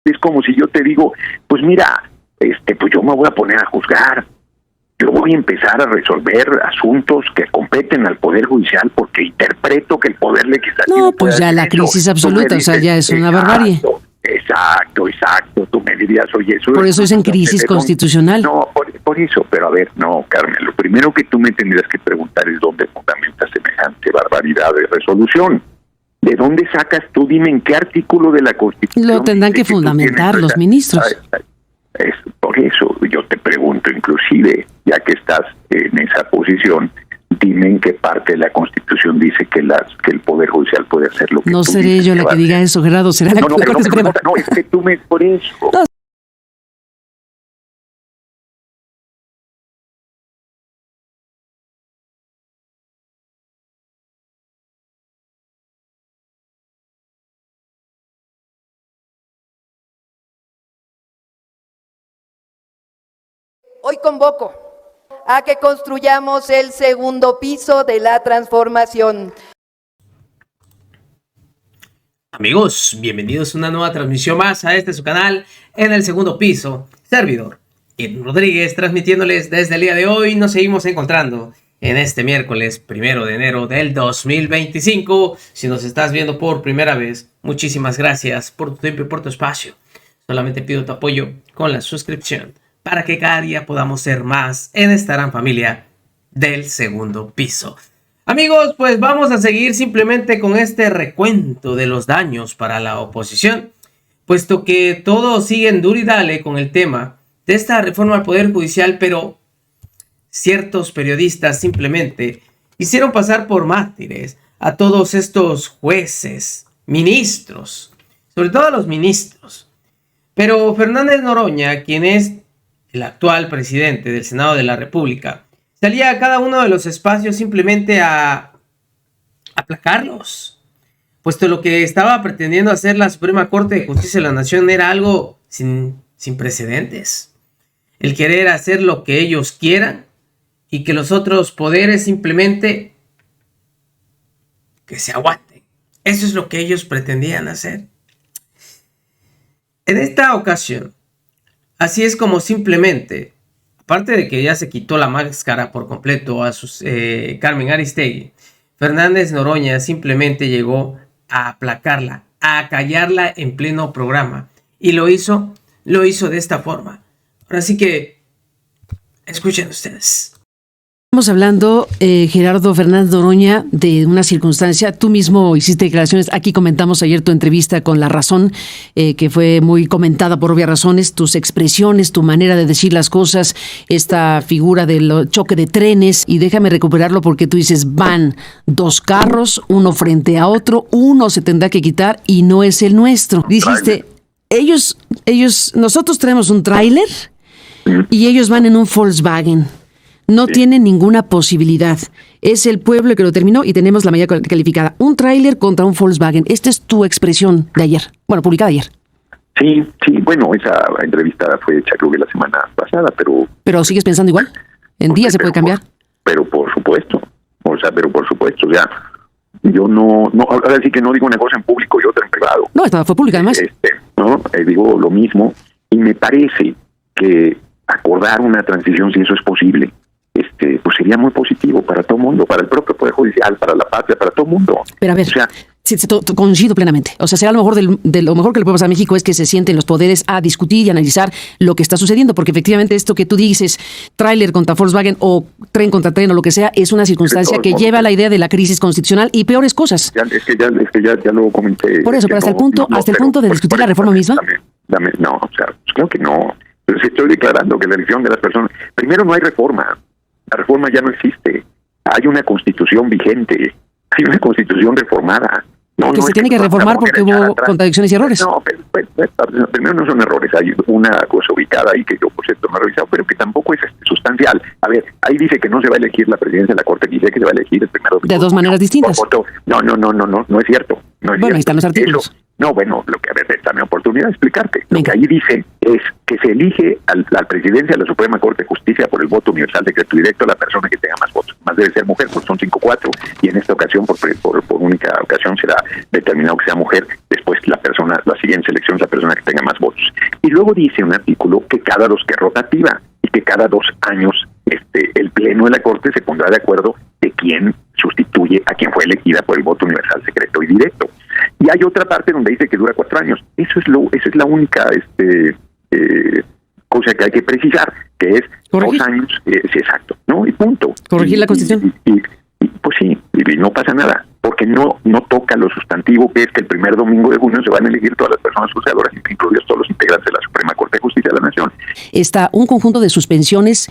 Es como si yo te digo, pues mira, pues yo me voy a poner a juzgar. Yo voy a empezar a resolver asuntos que competen al Poder Judicial porque interpreto que el Poder Legislativo... No, pues ya la crisis absoluta, dices, o sea, ya es una barbarie. Exacto. Tú me dirías, oye, eso... Por eso es en crisis constitucional. No, por eso, pero a ver, no, Carmen, lo primero que tú me tendrías que preguntar es dónde fundamenta semejante barbaridad de resolución. ¿De dónde sacas tú? Dime en qué artículo de la Constitución... Lo tendrán que fundamentar los ministros. Por eso yo te pregunto, inclusive, ya que estás en esa posición, dime en qué parte de la Constitución dice que el Poder Judicial puede hacer lo que no tú seré dices yo la que diga eso, Gerardo, será la Corte Suprema. No, es que tú me... Por eso... No. Hoy convoco a que construyamos el segundo piso de la transformación. Amigos, bienvenidos a una nueva transmisión más a su canal en el segundo piso. Servidor Edwin Rodríguez, transmitiéndoles desde el día de hoy. Nos seguimos encontrando en este miércoles 1 de enero del 2025. Si nos estás viendo por primera vez, muchísimas gracias por tu tiempo y por tu espacio. Solamente pido tu apoyo con la suscripción para que cada día podamos ser más en esta gran familia del segundo piso. Amigos, pues vamos a seguir simplemente con este recuento de los daños para la oposición, puesto que todos siguen duro y dale con el tema de esta reforma al Poder Judicial, pero ciertos periodistas simplemente hicieron pasar por mártires a todos estos jueces, ministros, sobre todo a los ministros. Pero Fernández Noroña, quien es el actual presidente del Senado de la República, salía a cada uno de los espacios simplemente a aplacarlos, puesto lo que estaba pretendiendo hacer la Suprema Corte de Justicia de la Nación era algo sin precedentes. El querer hacer lo que ellos quieran y que los otros poderes simplemente que se aguanten. Eso es lo que ellos pretendían hacer. En esta ocasión, así es como simplemente, aparte de que ya se quitó la máscara por completo a Carmen Aristegui, Fernández Noroña simplemente llegó a aplacarla, a callarla en pleno programa. Y lo hizo de esta forma. Ahora sí que, escuchen ustedes. Estamos hablando, Gerardo Fernández Noroña, de una circunstancia. Tú mismo hiciste declaraciones. Aquí comentamos ayer tu entrevista con La Razón, que fue muy comentada por obvias razones. Tus expresiones, tu manera de decir las cosas, esta figura del choque de trenes. Y déjame recuperarlo porque tú dices, van 2 carros, uno frente a otro, uno se tendrá que quitar y no es el nuestro. Dijiste, nosotros traemos un tráiler y ellos van en un Volkswagen. No tienen ninguna posibilidad. Es el pueblo que lo terminó y tenemos la mayoría calificada. Un tráiler contra un Volkswagen. Esta es tu expresión de ayer. Bueno, publicada ayer. Sí, bueno, esa entrevista fue hecha creo que la semana pasada, pero... ¿Pero sigues pensando igual? ¿En día se puede cambiar? Pero por supuesto. Yo no, ahora sí que no digo una cosa en público y otra en privado. No, esta fue pública además. Digo lo mismo y me parece que acordar una transición, si eso es posible, pues sería muy positivo para todo el mundo, para el propio Poder Judicial, para la patria, para todo el mundo. Pero a ver, coincido plenamente. O sea, será lo mejor de lo mejor que le puede pasar a México es que se sienten los poderes a discutir y analizar lo que está sucediendo, porque efectivamente esto que tú dices, tráiler contra Volkswagen o tren contra tren o lo que sea, es una circunstancia que lleva a la idea de la crisis constitucional y peores cosas. Es que ya lo comenté. Por eso, pero hasta el punto de discutir la reforma misma. Creo que no. Pero si estoy declarando que la elección de las personas... Primero, no hay reforma. La reforma ya no existe. Hay una constitución vigente. Hay una constitución reformada. Que se tiene que reformar porque hubo contradicciones y errores. No, primero no son errores. Hay una cosa ubicada ahí que yo, por cierto, no he revisado, pero que tampoco es sustancial. A ver, ahí dice que no se va a elegir la presidencia de la Corte, dice que se va a elegir el primero de 2 maneras distintas. No es cierto. Ahí están los artículos. Lo que a ver, dame oportunidad de explicarte. Lo que ahí dice es que se elige a la presidencia de la Suprema Corte de Justicia por el voto universal decreto directo a la persona que tenga más votos. Más debe ser mujer, porque son 5-4, y en esta ocasión, por única ocasión, será determinado que sea mujer. Después la siguiente selección es la persona que tenga más votos. luego dice un artículo que que es rotativa y que cada 2 años el Pleno de la Corte se pondrá de acuerdo de quién sustituye a quien fue elegida por el voto universal, secreto y directo. Y hay otra parte donde dice que dura 4 años. Esa es la única cosa que hay que precisar, que es ¿corregir? 2 años, sí, exacto, ¿no? Y punto. ¿Corregir la Constitución? Y pues sí, y no pasa nada, porque no toca lo sustantivo, que es que el primer domingo de junio se van a elegir todas las personas juzgadoras, incluidos todos los integrantes de la Suprema Corte de Justicia de la Nación. Está un conjunto de suspensiones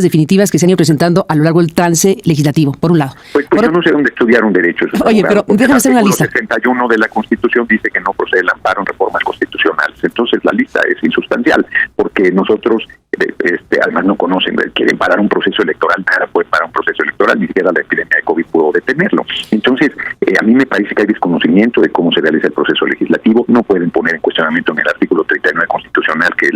definitivas que se han ido presentando a lo largo del trance legislativo, por un lado. Pues yo no sé dónde estudiaron derecho. Oye, pero déjame hacer una lista. El artículo 61 de la Constitución dice que no procede el amparo en reformas constitucionales. Entonces la lista es insustancial, porque nosotros además no conocen, quieren parar un proceso electoral, nada puede parar un proceso electoral, ni siquiera la epidemia de COVID pudo detenerlo. Entonces, a mí me parece que hay desconocimiento de cómo se realiza el proceso legislativo. No pueden poner en cuestionamiento en el artículo 39 constitucional, que es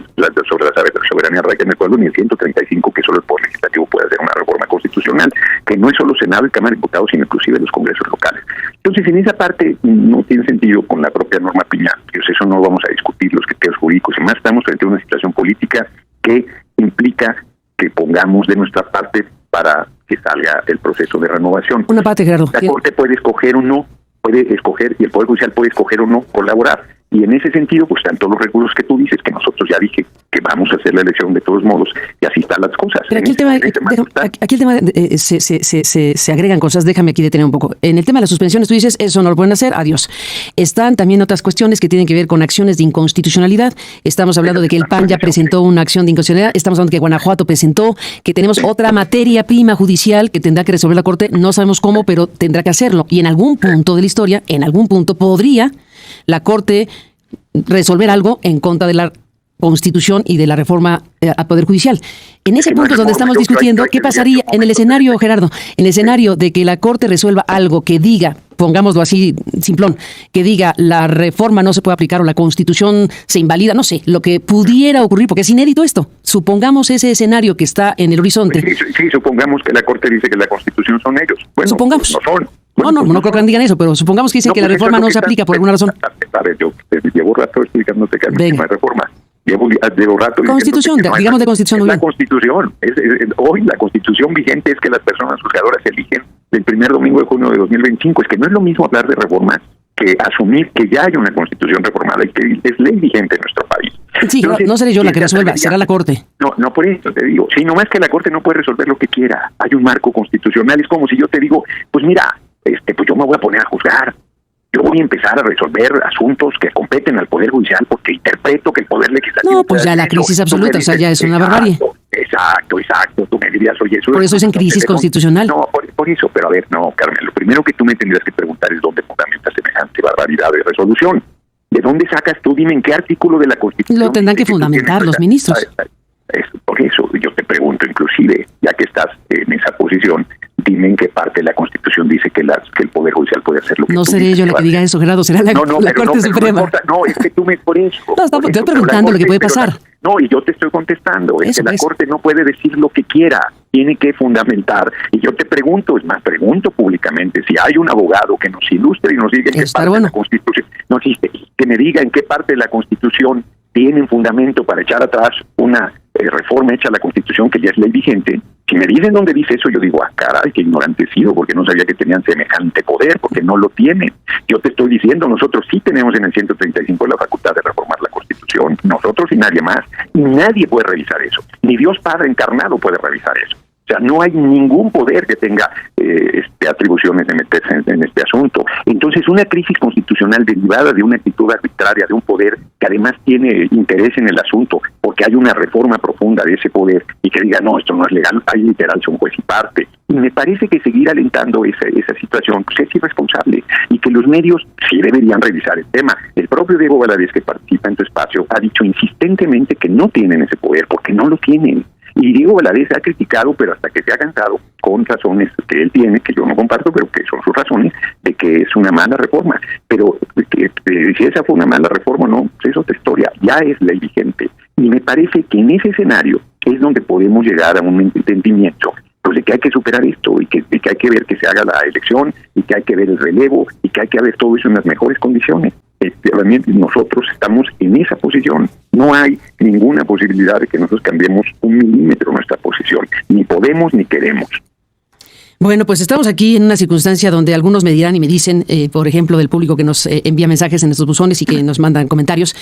sobre la soberanía radica en el pueblo, ni el 135, que solo el Poder Legislativo puede hacer una reforma constitucional, que no es solo Senado y Cámara de Diputados, sino inclusive los congresos locales. Entonces, en esa parte no tiene sentido con la propia norma Piña. Pues eso no lo vamos a discutir, los criterios jurídicos, y más estamos frente a una situación política que implica que pongamos de nuestra parte para que salga el proceso de renovación. Una parte, Gerardo. La Corte puede escoger o no, puede escoger, y el Poder Judicial puede escoger o no colaborar. Y en ese sentido, pues están todos los recursos que tú dices, que nosotros ya dije que vamos a hacer la elección de todos modos, y así están las cosas. Pero aquí el tema se agregan cosas, déjame aquí detener un poco. En el tema de las suspensiones, tú dices, eso no lo pueden hacer, adiós. Están también otras cuestiones que tienen que ver con acciones de inconstitucionalidad. Estamos hablando de que el PAN ya presentó una acción de inconstitucionalidad, estamos hablando de que Guanajuato presentó, que tenemos otra materia prima judicial que tendrá que resolver la Corte, no sabemos cómo, pero tendrá que hacerlo. Y en algún punto de la historia, en algún punto podría la Corte resolver algo en contra de la Constitución y de la reforma al Poder Judicial. En ese punto es donde estamos discutiendo qué pasaría en el escenario, Gerardo, en el escenario de que la Corte resuelva algo que diga, pongámoslo así, simplón, que diga la reforma no se puede aplicar o la Constitución se invalida, no sé, lo que pudiera ocurrir, porque es inédito esto. Supongamos ese escenario que está en el horizonte. Sí, supongamos que la Corte dice que la Constitución son ellos. Bueno, supongamos. No son. Bueno, no creo que digan eso, pero supongamos que dicen que la reforma no se aplica por alguna razón. A ver, yo llevo rato explicándote que no hay reforma. Llevo rato. Constitución, digamos de Constitución. La Constitución. Hoy la Constitución vigente es que las personas juzgadoras se eligen el primer domingo de junio de 2025. Es que no es lo mismo hablar de reformas que asumir que ya hay una Constitución reformada y que es ley vigente en nuestro país. Sí, entonces, no seré yo la que resuelva, será la Corte. No, por eso te digo. Sí, nomás que la Corte no puede resolver lo que quiera. Hay un marco constitucional. Es como si yo te digo, pues mira, pues yo me voy a poner a juzgar. Yo voy a empezar a resolver asuntos que competen al Poder Judicial porque interpreto que el Poder Legislativo... No, pues ya la crisis absoluta, o sea, ya es una barbarie. Exacto. Tú me dirías, oye, eso... Por eso es en crisis constitucional. No, por eso, pero a ver, no, Carmen, lo primero que tú me tendrías que preguntar es dónde fundamenta semejante barbaridad de resolución. ¿De dónde sacas tú? Dime en qué artículo de la Constitución... Lo tendrán que fundamentar los ministros. Por eso yo te pregunto, inclusive, ya que estás en esa posición, dime en qué parte de la Constitución dice que el Poder Judicial puede hacer lo que no seré yo la que diga eso, Gerardo, será la Corte Suprema. No, es que tú por eso. No, estoy preguntando lo que puede pasar. No, y yo te estoy contestando, es que la Corte no puede decir lo que quiera, tiene que fundamentar. Y yo te pregunto, pregunto públicamente, si hay un abogado que nos ilustre y nos diga en qué parte de la Constitución, que me diga en qué parte de la Constitución tienen fundamento para echar atrás una reforma hecha a la Constitución que ya es ley vigente. Si me dicen dónde dice eso, yo digo, caray, qué ignorante he sido, porque no sabía que tenían semejante poder, porque no lo tienen. Yo te estoy diciendo, nosotros sí tenemos en el 135 la facultad de reformar la Constitución, nosotros y nadie más, y nadie puede revisar eso, ni Dios Padre encarnado puede revisar eso. O sea, no hay ningún poder que tenga atribuciones de meterse en este asunto. Entonces, una crisis constitucional derivada de una actitud arbitraria de un poder que además tiene interés en el asunto, porque hay una reforma profunda de ese poder, y que diga, no, esto no es legal, hay literal, son juez y parte. Y me parece que seguir alentando esa situación pues es irresponsable, y que los medios sí deberían revisar el tema. El propio Diego Valadez, que participa en tu espacio, ha dicho insistentemente que no tienen ese poder, porque no lo tienen. Y Diego Valadez ha criticado, pero hasta que se ha cansado, con razones que él tiene, que yo no comparto, pero que son sus razones, de que es una mala reforma. Pero si esa fue una mala reforma o no, pues es otra historia, ya es ley vigente. Y me parece que en ese escenario es donde podemos llegar a un entendimiento, pues de que hay que superar esto, y que hay que ver que se haga la elección, y que hay que ver el relevo, y que hay que ver todo eso en las mejores condiciones. Realmente nosotros estamos en esa posición, No hay ninguna posibilidad de que nosotros cambiemos un milímetro nuestra posición. Ni podemos ni queremos. Bueno, pues estamos aquí en una circunstancia donde algunos me dirán y me dicen, por ejemplo, del público que nos envía mensajes en estos buzones y que nos mandan comentarios,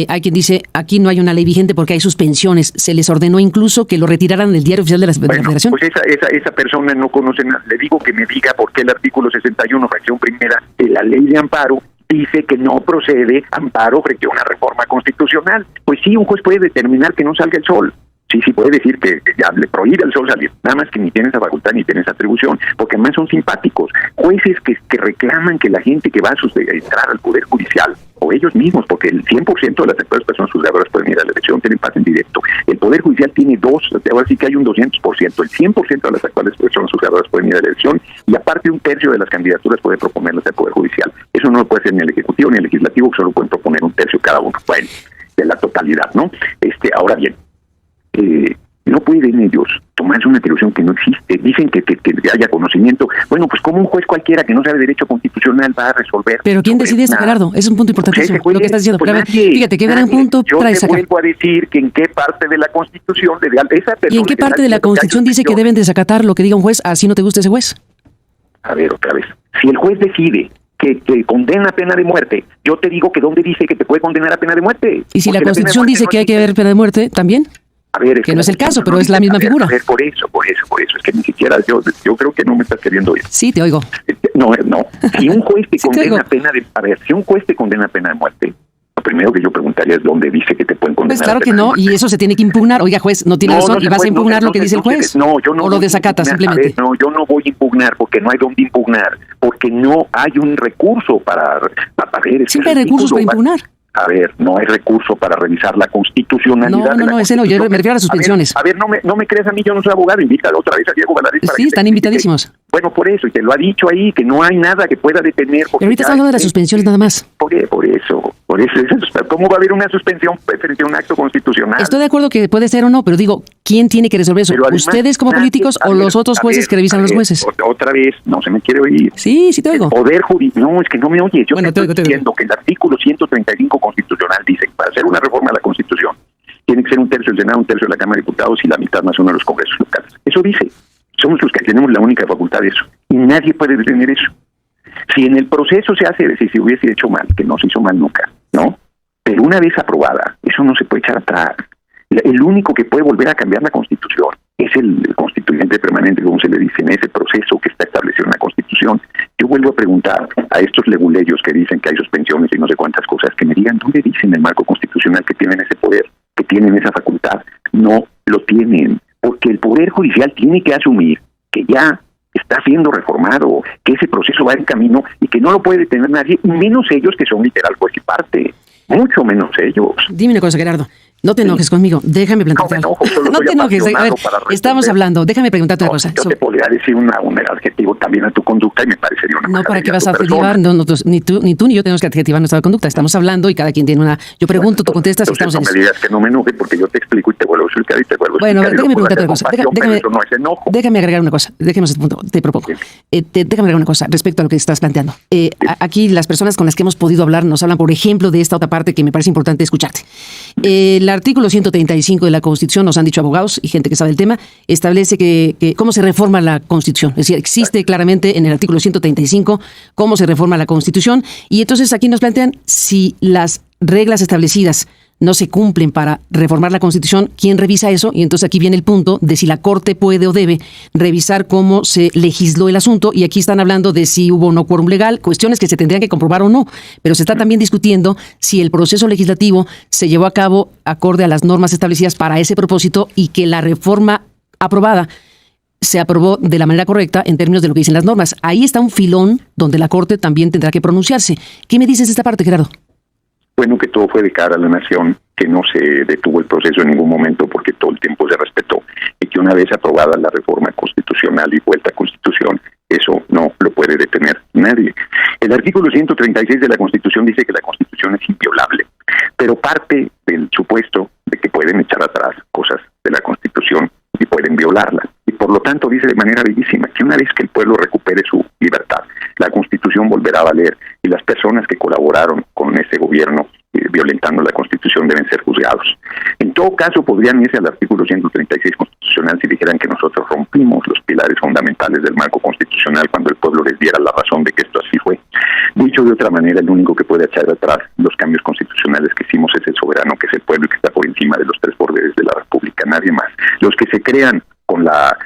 hay quien dice, aquí no hay una ley vigente porque hay suspensiones. Se les ordenó incluso que lo retiraran del Diario Oficial de la Federación. Pues esa persona no conoce nada. Le digo que me diga por qué el artículo 61, fracción primera de la ley de amparo, dice que no procede amparo frente a una reforma constitucional. Pues sí, un juez puede determinar que no salga el sol. Sí, puede decir que ya le prohíbe al sol salir, nada más que ni tiene esa facultad ni tiene esa atribución, porque además son simpáticos. Jueces que reclaman que la gente que va a entrar al Poder Judicial, o ellos mismos, porque el 100% de las actuales personas juzgadoras pueden ir a la elección, tienen pase en directo. El Poder Judicial tiene ahora sí que hay un 200%, el 100% de las actuales personas juzgadoras pueden ir a la elección, y aparte un tercio de las candidaturas puede proponerlas al Poder Judicial. Eso no lo puede hacer ni el Ejecutivo ni el Legislativo, solo pueden proponer un tercio cada uno, bueno, de la totalidad, ¿no? Ahora bien, no pueden ellos tomarse una atribución que no existe. Dicen que haya conocimiento. Bueno, pues como un juez cualquiera que no sabe derecho constitucional va a resolver. Pero ¿quién decide eso, Gerardo? Es un punto importantísimo, lo que estás diciendo. Pues fíjate, qué gran punto traes acá. Yo te vuelvo a decir que en qué parte de la Constitución esa persona... ¿Y en qué parte de la Constitución dice que deben desacatar lo que diga un juez, así no te gusta ese juez? A ver, otra vez. Si el juez decide que condena a pena de muerte, yo te digo que ¿dónde dice que te puede condenar a pena de muerte? ¿Y si la Constitución dice que hay que haber pena de muerte también? A ver, que no es el caso, pero es la misma figura. A ver, por eso, es que ni siquiera yo creo que no me estás queriendo oír. Sí, te oigo. No. Si un juez te condena si un juez te condena pena de muerte, lo primero que yo preguntaría es dónde dice que te pueden condenar. Pues claro que no, y eso se tiene que impugnar. Oiga, juez, no tiene razón, y vas a impugnar lo que dice el juez. No, yo no. O lo desacatas simplemente. A ver, no, yo no voy a impugnar porque no hay dónde impugnar, porque no hay un recurso para ver. Siempre hay recursos para impugnar. A ver, no hay recurso para revisar la constitucionalidad. No, ese no, yo me refiero a las suspensiones. A ver, no me creas a mí, yo no soy abogado, invítalo otra vez a Diego Valadez. Sí, están invitadísimos. Bueno, por eso, y te lo ha dicho ahí, que no hay nada que pueda detener. Pero ahorita estás hablando de las suspensiones nada más. Por eso. ¿Cómo va a haber una suspensión frente a un acto constitucional? Estoy de acuerdo que puede ser o no, pero digo, ¿quién tiene que resolver eso? Además, ¿ustedes como políticos o los otros jueces que revisan los jueces? Otra vez, no se me quiere oír. Sí te oigo. El Poder Judicial, no, es que no me oyes. Yo estoy diciendo que el artículo 135 constitucional dice que para hacer una reforma a la Constitución tiene que ser un tercio del Senado, un tercio de la Cámara de Diputados y la mitad más uno de los congresos locales. Eso dice. Somos los que tenemos la única facultad de eso. Y nadie puede detener eso. Si en el proceso se hace, si se hubiese hecho mal, que no se hizo mal nunca, ¿no? Pero una vez aprobada, eso no se puede echar atrás. El único que puede volver a cambiar la Constitución es el constituyente permanente, como se le dice, en ese proceso que está establecido en la Constitución. Yo vuelvo a preguntar a estos leguleyos que dicen que hay suspensiones y no sé cuántas cosas, que me digan dónde dicen en el marco constitucional que tienen ese poder, que tienen esa facultad. No lo tienen, porque el Poder Judicial tiene que asumir que ya está siendo reformado, que ese proceso va en camino y que no lo puede detener nadie, menos ellos que son literal juez y parte, mucho menos ellos. Dime una cosa, Gerardo. No te enojes conmigo, déjame plantearte algo. No te enojes, a ver, estamos hablando, déjame preguntarte una cosa. Yo te podría decir un adjetivo también a tu conducta y me parecería una... No, ¿para qué vas a adjetivar? No, ni tú ni yo tenemos que adjetivar nuestra conducta. Estamos hablando y cada quien tiene una... Yo pregunto, tú contestas y estamos en eso. No me digas que no me enoje porque yo te explico y te vuelvo a explicar y te vuelvo a explicar. Bueno, déjame preguntarte una cosa. No es enojo. Déjame agregar una cosa. Déjame este punto, te propongo. Déjame agregar una cosa respecto a lo que estás planteando. Aquí las personas con las que hemos podido hablar nos hablan, por ejemplo, de esta otra parte que me parece importante escucharte. El artículo 135 de la Constitución, nos han dicho abogados y gente que sabe el tema, establece que cómo se reforma la Constitución. Es decir, existe claramente en el artículo 135 cómo se reforma la Constitución, y entonces aquí nos plantean si las reglas establecidas no se cumplen para reformar la Constitución, ¿quién revisa eso? Y entonces aquí viene el punto de si la Corte puede o debe revisar cómo se legisló el asunto, y aquí están hablando de si hubo o no quórum legal, cuestiones que se tendrían que comprobar o no, pero se está también discutiendo si el proceso legislativo se llevó a cabo acorde a las normas establecidas para ese propósito y que la reforma aprobada se aprobó de la manera correcta en términos de lo que dicen las normas. Ahí está un filón donde la Corte también tendrá que pronunciarse. ¿Qué me dices de esta parte, Gerardo? Bueno, que todo fue de cara a la nación, que no se detuvo el proceso en ningún momento porque todo el tiempo se respetó, y que una vez aprobada la reforma constitucional y vuelta a Constitución, eso no lo puede detener nadie. El artículo 136 de la Constitución dice que la Constitución es inviolable, pero parte del supuesto de que pueden echar atrás cosas de la Constitución y pueden violarla. Y por lo tanto dice de manera bellísima que una vez que el pueblo recupere su libertad, la Constitución volverá a valer y las personas que colaboraron con ese gobierno violentando la Constitución deben deben ser juzgados. En todo caso, podrían irse al artículo 136 constitucional si dijeran que nosotros rompimos los pilares fundamentales del marco constitucional cuando el pueblo les diera la razón de que esto así fue. Dicho de otra manera, el único que puede echar atrás los cambios constitucionales que hicimos es el soberano, que es el pueblo y que está por encima de los tres poderes de la República, nadie más. Los que se crean con la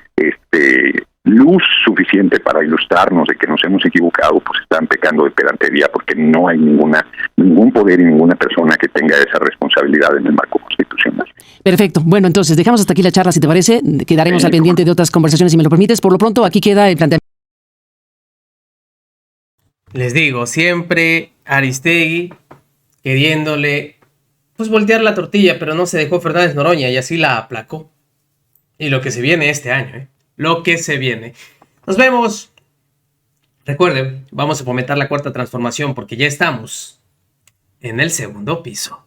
luz suficiente para ilustrarnos de que nos hemos equivocado, pues están pecando de pedantería, porque no hay ningún poder y ninguna persona que tenga esa responsabilidad en el marco constitucional. Perfecto. Bueno, entonces dejamos hasta aquí la charla, si te parece. Quedaremos al pendiente de otras conversaciones, si me lo permites. Por lo pronto, aquí queda el planteamiento. Les digo, siempre Aristegui queriéndole pues voltear la tortilla, pero no se dejó Fernández Noroña y así la aplacó. Y lo que se viene este año, lo que se viene. Nos vemos. Recuerden, vamos a fomentar la cuarta transformación porque ya estamos en el segundo piso.